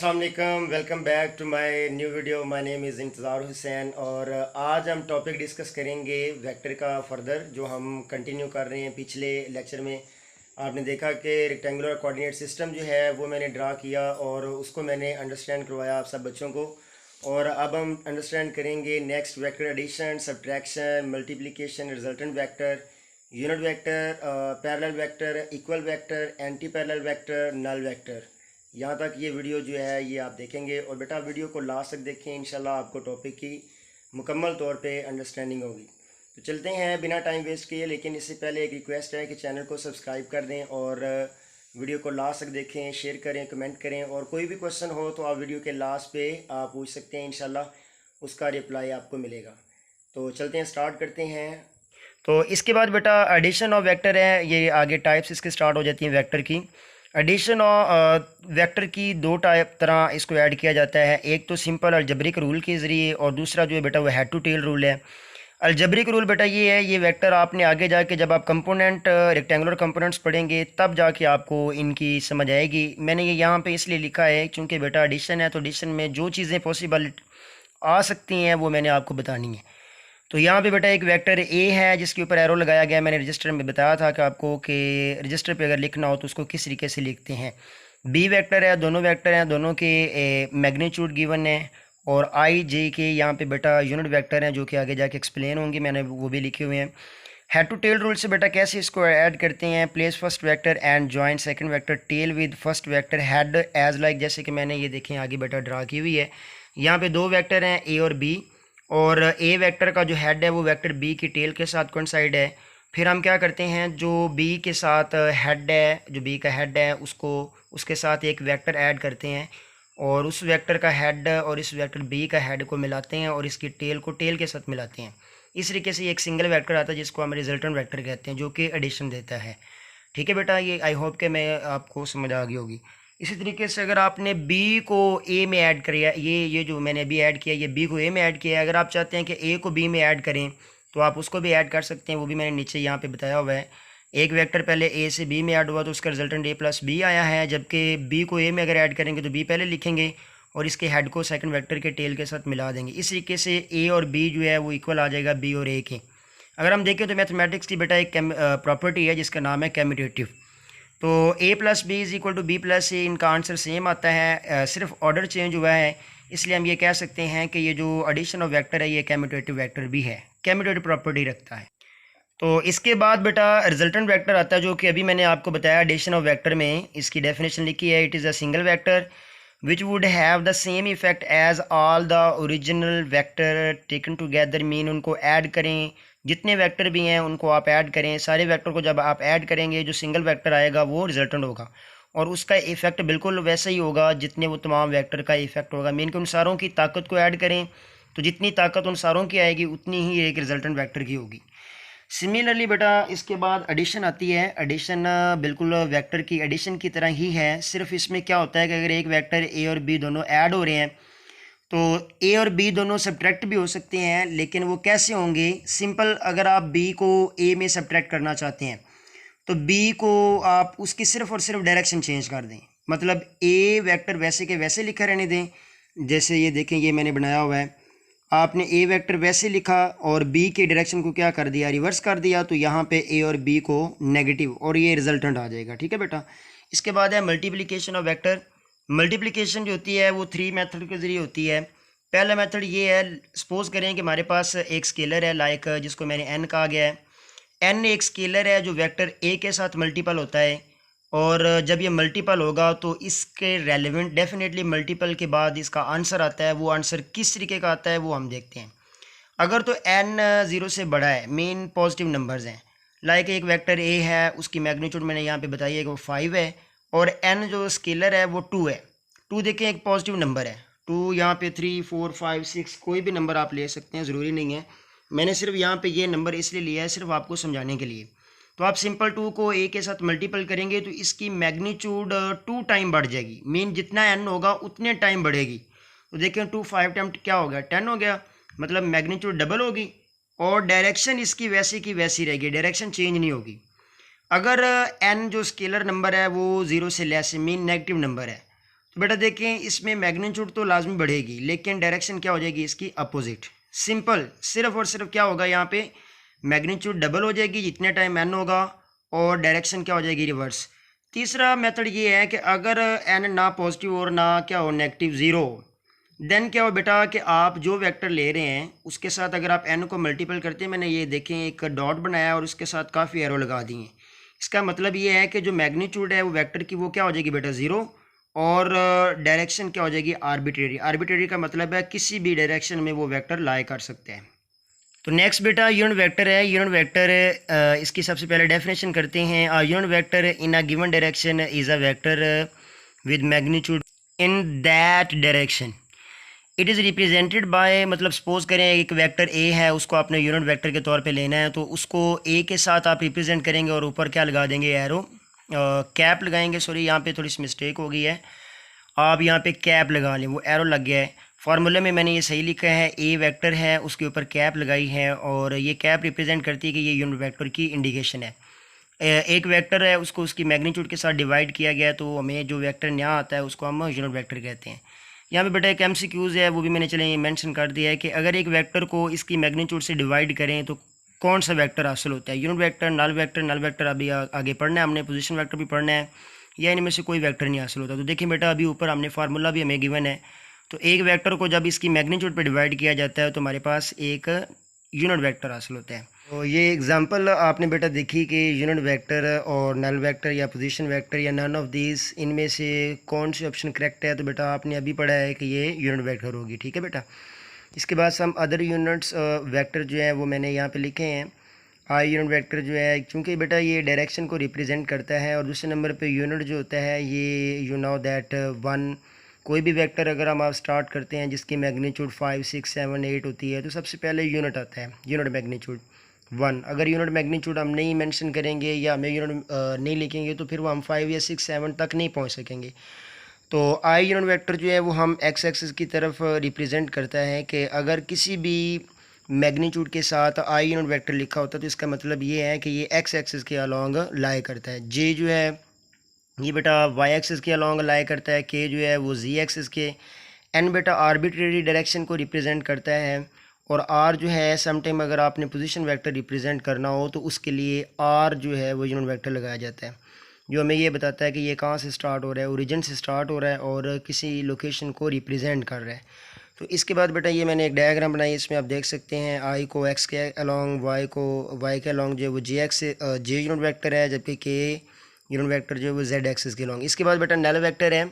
अस्सलाम वालेकुम, welcome back to my new video. My name is Intezar Hussain और आज हम टॉपिक डिस्कस करेंगे वेक्टर का फर्दर, जो हम कंटिन्यू कर रहे हैं। पिछले लेक्चर में आपने देखा कि रेक्टेंगुलर कोऑर्डिनेट सिस्टम जो है वो मैंने ड्रा किया और उसको मैंने अंडरस्टैंड करवाया आप सब बच्चों को। और अब हम अंडरस्टैंड करेंगे next vector addition, subtraction, multiplication, resultant vector, unit vector, parallel vector, equal vector, anti parallel vector, null vector. यहाँ तक ये वीडियो जो है ये आप देखेंगे और बेटा वीडियो को लास्ट तक देखें, इंशाल्लाह आपको टॉपिक की मुकम्मल तौर पे अंडरस्टैंडिंग होगी। तो चलते हैं बिना टाइम वेस्ट किए, लेकिन इससे पहले एक रिक्वेस्ट है कि चैनल को सब्सक्राइब कर दें और वीडियो को लास्ट तक देखें, शेयर करें, कमेंट करें और कोई भी क्वेश्चन हो तो आप वीडियो के लास्ट पे आप पूछ सकते हैं, इंशाल्लाह उसका रिप्लाई आपको मिलेगा। तो चलते हैं, स्टार्ट करते हैं। तो इसके बाद बेटा एडिशन ऑफ वेक्टर है, ये आगे टाइप्स इसके स्टार्ट हो जाती हैं वेक्टर की। एडिशन और वेक्टर की दो तरह इसको ऐड किया जाता है। एक तो सिंपल अलजब्रिक रूल के ज़रिए और दूसरा जो है बेटा वो हेड टू टेल रूल है। अलजब्रिक रूल बेटा ये है, ये वेक्टर आपने आगे जाके जब आप कंपोनेंट रेक्टेंगुलर कंपोनेंट्स पढ़ेंगे तब जाके आपको इनकी समझ आएगी। मैंने ये यहाँ पे इसलिए लिखा है क्योंकि बेटा एडिशन है, तो एडिशन में जो चीज़ें पॉसिबल आ सकती हैं वो मैंने आपको बतानी है। तो यहाँ पे बेटा एक वेक्टर ए है जिसके ऊपर एरो लगाया गया। मैंने रजिस्टर में बताया था कि आपको कि रजिस्टर पे अगर लिखना हो तो उसको किस तरीके से लिखते हैं। बी वेक्टर है, दोनों वेक्टर हैं, दोनों के मैग्नीट्यूड गिवन है और आई जे के यहाँ पे बेटा यूनिट वेक्टर हैं जो कि आगे जाके एक्सप्लेन होंगे, मैंने वो भी लिखे हुए हैं। हेड टू टेल रूल से बेटा कैसे इसको ऐड करते हैं, place first vector and joint second vector tail with first vector head as like, जैसे कि मैंने ये देखें आगे बेटा ड्रा की हुई है। यहाँ पे दो वेक्टर हैं ए और बी, और ए वेक्टर का जो हेड है वो वेक्टर बी की टेल के साथ कोइंसाइड है। फिर हम क्या करते हैं, जो बी के साथ हेड है, जो बी का हेड है उसको उसके साथ एक वेक्टर ऐड करते हैं और उस वेक्टर का हेड और इस वेक्टर बी का हेड को मिलाते हैं और इसकी टेल को टेल के साथ मिलाते हैं। इस तरीके से एक सिंगल वेक्टर आता है जिसको हम रिजल्टेंट वेक्टर कहते हैं, जो कि एडिशन देता है। ठीक है बेटा, ये आई होप कि मैं आपको समझ आ गई होगी। इसी तरीके से अगर आपने b को a में ऐड किया, ये जो मैंने अभी ऐड किया, ये b को a में ऐड किया है। अगर आप चाहते हैं कि a को b में ऐड करें तो आप उसको भी ऐड कर सकते हैं, वो भी मैंने नीचे यहाँ पे बताया हुआ है। एक वेक्टर पहले a से b में ऐड हुआ तो उसका रिजल्टेंट a प्लस b आया है, जबकि b को a में अगर ऐड करेंगे तो b पहले लिखेंगे और इसके हेड को सेकंड वेक्टर के टेल के साथ मिला देंगे। इस तरीके से a और b जो है वो इक्वल आ जाएगा b और a के। अगर हम देखें तो मैथमेटिक्स की बेटा एक प्रॉपर्टी है जिसका नाम है कम्यूटेटिव। तो a plus B is equal to B plus A, इनका आंसर सेम आता है, सिर्फ ऑर्डर चेंज हुआ है। इसलिए हम ये कह सकते हैं कि ये जो एडिशन ऑफ वेक्टर है ये कम्यूटेटिव वेक्टर भी है, कम्यूटेटिव प्रॉपर्टी रखता है। तो इसके बाद बेटा रिजल्टेंट वेक्टर आता है, जो कि अभी मैंने आपको बताया एडिशन ऑफ वेक्टर में इसकी डेफिनेशन लिखी है। It is a single vector which would have the same effect as all the original vector taken together. Mean उनको ऐड करें, जितने वेक्टर भी हैं उनको आप ऐड करें, सारे वेक्टर को जब आप ऐड करेंगे जो सिंगल वेक्टर आएगा वो रिजल्टेंट होगा और उसका इफेक्ट बिल्कुल वैसा ही होगा जितने वो तमाम वेक्टर का इफेक्ट होगा। मीन कि उन सारों की ताकत को ऐड करें तो जितनी ताकत उन सारों की आएगी उतनी ही एक रिजल्टेंट वेक्टर की होगी। सिमिलरली बेटा इसके बाद एडिशन आती है। एडिशन बिल्कुल वेक्टर की एडिशन की तरह ही है, सिर्फ इसमें क्या होता है कि अगर एक वेक्टर ए और बी दोनों ऐड हो रहे हैं तो ए और बी दोनों सब्ट्रैक्ट भी हो सकते हैं, लेकिन वो कैसे होंगे, सिंपल अगर आप बी को ए में सब्ट्रैक्ट करना चाहते हैं तो बी को आप उसकी सिर्फ और सिर्फ डायरेक्शन चेंज कर दें। मतलब ए वेक्टर वैसे के वैसे लिखा रहने दें, जैसे ये देखें ये मैंने बनाया हुआ है। आपने ए वेक्टर वैसे लिखा और बी के डायरेक्शन को क्या कर दिया, रिवर्स कर दिया, तो यहाँ पे ए और बी को नेगेटिव और ये रिजल्टेंट आ जाएगा। ठीक है बेटा, इसके बाद है मल्टीप्लिकेशन ऑफ वेक्टर। मल्टीप्लिकेशन जो होती है वो 3 मेथड के ज़रिए होती है। पहला मेथड ये है, सपोज करें कि हमारे पास एक स्केलर है लाइक जिसको मैंने n कहा गया है। n एक स्केलर है जो वेक्टर a के साथ मल्टीपल होता है और जब ये मल्टीपल होगा तो इसके रेलेवेंट डेफिनेटली मल्टीपल के बाद इसका आंसर आता है। वो आंसर किस तरीके का आता है वो हम देखते हैं। अगर तो n 0 से बड़ा है, मेन पॉजिटिव नंबर्स हैं, लाइक एक वेक्टर a है उसकी मैग्नीट्यूड मैंने यहाँ पे बताई है कि वो 5 है और n जो स्केलर है वो 2 है। 2 देखें एक पॉजिटिव नंबर है, 2 यहाँ पे 3 4 5 6 कोई भी नंबर आप ले सकते हैं, ज़रूरी नहीं है। मैंने सिर्फ यहाँ पे ये नंबर इसलिए लिया है सिर्फ आपको समझाने के लिए। तो आप सिंपल 2 को a के साथ मल्टीपल करेंगे तो इसकी मैग्नीट्यूड 2 टाइम बढ़ जाएगी। मीन जितना n होगा उतने टाइम बढ़ेगी। तो देखें 2 5 टाइम क्या हो गया, 10 हो गया, मतलब मैग्नीट्यूड डबल होगी और डायरेक्शन इसकी वैसी की वैसी रहेगी, डायरेक्शन चेंज नहीं होगी। अगर n जो स्केलर नंबर है वो 0 से लेस मीन नेगेटिव नंबर है तो बेटा देखें, इसमें मैग्नीट्यूड तो लाजमी बढ़ेगी, लेकिन डायरेक्शन क्या हो जाएगी इसकी अपोजिट। सिंपल, सिर्फ और सिर्फ क्या होगा यहाँ पे, मैग्नीट्यूड डबल हो जाएगी जितने टाइम एन होगा, और डायरेक्शन क्या हो जाएगी रिवर्स। तीसरा मेथड ये है कि अगर एन ना पॉजिटिव और ना क्या हो नेगेटिव ज़ीरो, देन क्या हो बेटा कि आप जो वेक्टर ले रहे हैं उसके साथ अगर आप एन को मल्टीपल करते हैं, मैंने ये देखें एक डॉट बनाया और उसके साथ काफ़ी एरो लगा दिए, इसका मतलब ये है कि जो मैग्नीट्यूड है वो वेक्टर की वो क्या हो जाएगी बेटा ज़ीरो, और डायरेक्शन क्या हो जाएगी आर्बिट्रेरी। आर्बिट्रेरी का मतलब है किसी भी डायरेक्शन में वो वेक्टर लाई कर सकते हैं। तो नेक्स्ट बेटा यूनिट वेक्टर है। यूनिट वेक्टर इसकी सबसे पहले डेफिनेशन करते हैं। Unit vector in a given direction is a vector with magnitude in that direction. It is represented by, मतलब सपोज करें एक वेक्टर ए है, उसको आपने यूनिट वेक्टर के तौर पे लेना है, तो उसको ए के साथ आप रिप्रेजेंट करेंगे और ऊपर क्या लगा देंगे, एरो कैप लगाएंगे। सॉरी यहाँ पे थोड़ी सी मिस्टेक हो गई है, आप यहाँ पे कैप लगा लें, वो एरो लग गया है। फार्मूले में मैंने ये सही लिखा है, ए वेक्टर है उसके ऊपर कैप लगाई है, और ये कैप रिप्रेजेंट करती है कि ये यूनिट वेक्टर की इंडिकेशन है। एक वेक्टर है उसको उसकी मैग्नीट्यूड के साथ डिवाइड किया गया, तो हमें जो वेक्टर नया आता है उसको हम यूनिट वेक्टर कहते हैं। यहाँ पे बेटा एक MCQs है, वो भी मैंने चले मेंशन कर दिया है कि अगर एक वेक्टर को इसकी मैग्नीट्यूड से डिवाइड करें तो कौन सा वेक्टर हासिल होता है, यूनिट वेक्टर, नल वेक्टर अभी आगे पढ़ना है हमने, पोजीशन वेक्टर भी पढ़ना है, या इनमें से कोई वेक्टर नहीं हासिल होता। तो देखिए बेटा अभी ऊपर हमने फार्मूला भी हमें गिवन है, तो एक वेक्टर को जब इसकी मैग्नीट्यूड पर डिवाइड किया जाता है तो हमारे पास एक यूनिट वेक्टर हासिल होता है। तो ये एग्जांपल आपने बेटा देखी कि यूनिट वेक्टर और नल वेक्टर या पोजीशन वेक्टर या नन ऑफ दीज, इनमें से कौन सी ऑप्शन करेक्ट है, तो बेटा आपने अभी पढ़ा है कि ये यूनिट वेक्टर होगी। ठीक है बेटा, इसके बाद हम अदर यूनिट्स वेक्टर जो है वो मैंने यहाँ पे लिखे हैं। आई यूनिट वेक्टर जो है, क्योंकि बेटा ये डायरेक्शन को रिप्रेजेंट करता है, और दूसरे नंबर पे यूनिट जो होता है ये यू नो दैट वन, कोई भी वेक्टर अगर हम आप स्टार्ट करते हैं जिसकी मैग्नीट्यूड 5, 6, 7, 8 होती है, तो सबसे पहले यूनिट आता है, यूनिट मैग्नीट्यूड 1। अगर यूनिट मैग्नीट्यूड हम नहीं मेंशन करेंगे या हमें यूनिट नहीं लिखेंगे तो फिर वो हम 5 या 6, 7 तक नहीं पहुंच सकेंगे। तो आई यूनिट वेक्टर जो है वो हम एक्स एक्सिस की तरफ रिप्रेजेंट करता है कि अगर किसी भी मैग्नीट्यूड के साथ आई यूनिट वेक्टर लिखा होता है तो इसका मतलब ये है कि ये एक्स एक्सिस के अलॉन्ग लाई करता है। जे जो है ये बेटा वाई एक्सिस के अलॉन्ग लाई करता है, के जो है वो जी एक्सिस के, एन बेटा आर्बिट्रेरी डायरेक्शन को रिप्रेजेंट करता है, और आर जो है समटाइम अगर आपने पोजीशन वेक्टर रिप्रेजेंट करना हो तो उसके लिए आर जो है वो यूनिट वेक्टर लगाया जाता है, जो हमें ये बताता है कि ये कहाँ से स्टार्ट हो रहा है, ओरिजिन से स्टार्ट हो रहा है और किसी लोकेशन को रिप्रेजेंट कर रहा है। तो इसके बाद बेटा ये मैंने एक डायग्राम बनाई, इसमें आप देख सकते हैं आई को एक्स के अलॉन्ग, वाई को वाई के अलॉन्ग जो है वो जे एक्स जे यूनिट वेक्टर है, जबकि के यूनिट वेक्टर जो है वो जेड एक्सिस के अलॉन्ग। इसके बाद बेटा नल वेक्टर है।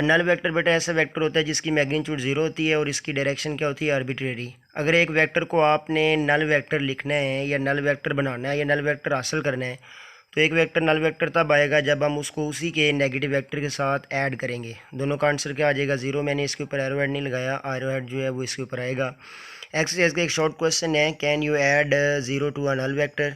नल वेक्टर बेटा ऐसा वेक्टर होता है जिसकी मैग्नीट्यूड ज़ीरो होती है और इसकी डायरेक्शन क्या होती है, आर्बिट्रेरी। अगर एक वेक्टर को आपने नल वेक्टर लिखना है या नल वेक्टर बनाना है या नल वेक्टर हासिल करना है, तो एक वेक्टर नल वेक्टर तब आएगा जब हम उसको उसी के नेगेटिव वेक्टर के साथ ऐड करेंगे। दोनों का आंसर क्या आ जाएगा, ज़ीरो। मैंने इसके ऊपर एरो हेड नहीं लगाया, एरो हेड जो है वो इसके ऊपर आएगा। एक्सरसाइज का एक शॉर्ट क्वेश्चन है, can you add zero to a null vector.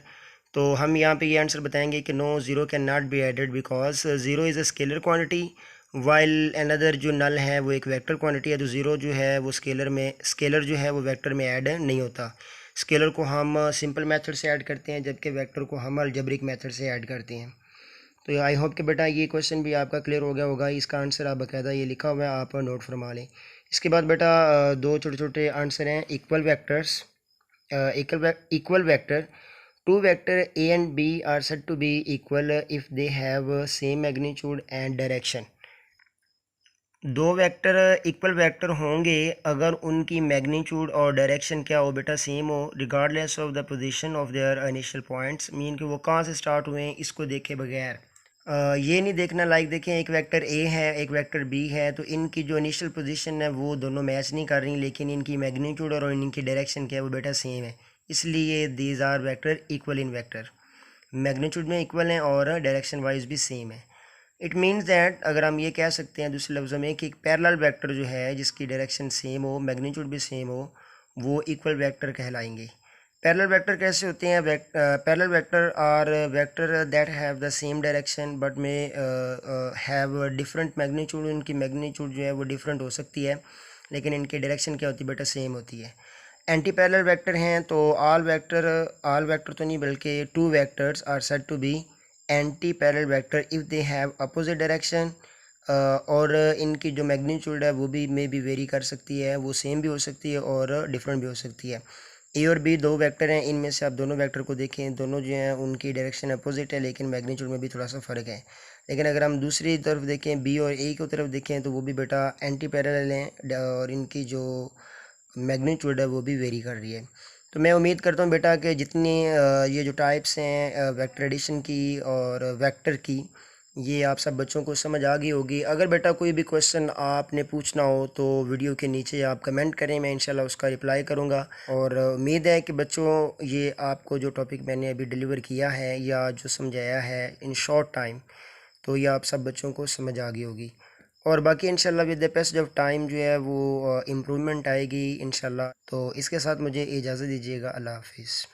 तो हम यहाँ पे ये आंसर बताएंगे कि no, zero can not be added because zero is a scalar quantity while another जो नल है वो एक वेक्टर क्वांटिटी है। तो ज़ीरो जो है वो स्केलर जो है वो वेक्टर में ऐड नहीं होता। स्केलर को हम सिंपल मेथड से ऐड करते हैं, जबकि वेक्टर को हम अलजेब्रिक मेथड से ऐड करते हैं। तो आई होप कि बेटा ये क्वेश्चन भी आपका क्लियर हो गया होगा। इसका आंसर आप बाकायदा ये लिखा हुआ है, आप नोट फरमा लें। इसके बाद बेटा दो छोटे छोटे आंसर हैं। Equal vectors, equal vector, two vector A and B are said to be equal if they have same magnitude and direction. दो वेक्टर इक्वल वेक्टर होंगे अगर उनकी मैग्नीट्यूड और डायरेक्शन क्या हो बेटा, सेम हो, regardless of the position of their initial points. Mean कि वो कहाँ से स्टार्ट हुए हैं इसको देखे बगैर। ये नहीं देखना, लाइक देखें एक वेक्टर ए है एक वेक्टर बी है, तो इनकी जो इनिशियल पोजीशन है वो दोनों मैच नहीं कर रही, लेकिन इनकी मैग्नीट्यूड और इनकी डायरेक्शन क्या है वो बेटा सेम है, इसलिए these are vector equal in vector. Magnitude में इक्वल हैं और डायरेक्शन वाइज भी सेम है। इट मीन्स दैट अगर हम ये कह सकते हैं दूसरे लफ्ज़ों में कि एक पैरेलल वेक्टर जो है जिसकी डायरेक्शन सेम हो, मैग्नीट्यूड भी सेम हो, वो इक्वल वेक्टर कहलाएंगे। पैरेलल वेक्टर कैसे होते हैं? Parallel vector are vector that have the same direction but may have different magnitude. इनकी मैग्नीट्यूड जो है वो डिफरेंट हो सकती है, लेकिन इनकी डायरेक्शन क्या होती है बेटा, सेम होती है। एंटी पैरेलल वेक्टर हैं तो ऑल वेक्टर तो नहीं बल्कि two vectors are said to be anti parallel vector if they have opposite direction और इनकी जो मैग्नीट्यूड है वो भी मे बी वेरी कर सकती है, वो सेम भी हो सकती है और डिफरेंट भी हो सकती है। ए और बी दो वेक्टर हैं, इनमें से आप दोनों वेक्टर को देखें, दोनों जो हैं उनकी डायरेक्शन अपोजिट है, लेकिन मैग्नीट्यूड में भी थोड़ा सा फ़र्क है। लेकिन अगर हम दूसरी तरफ देखें, बी और ए की तरफ देखें, तो वो भी बेटा एंटी पैरेलल हैं और इनकी जो मैग्नीट्यूड है वो भी वेरी कर रही है। तो मैं उम्मीद करता हूँ बेटा कि जितनी ये जो टाइप्स हैं वेक्टर एडिशन की और वेक्टर की, ये आप सब बच्चों को समझ आ गई होगी। अगर बेटा कोई भी क्वेश्चन आपने पूछना हो तो वीडियो के नीचे आप कमेंट करें, मैं इंशाल्लाह उसका रिप्लाई करूँगा। और उम्मीद है कि बच्चों ये आपको जो टॉपिक मैंने अभी डिलीवर किया है या जो समझाया है इन शॉर्ट टाइम, तो ये आप सब बच्चों को समझ आ गई होगी। और बाकी इंशाल्लाह with the passage of time जो है वो इम्प्रूवमेंट आएगी इंशाल्लाह। तो इसके साथ मुझे इजाज़त दीजिएगा। अल्लाह हाफिज़।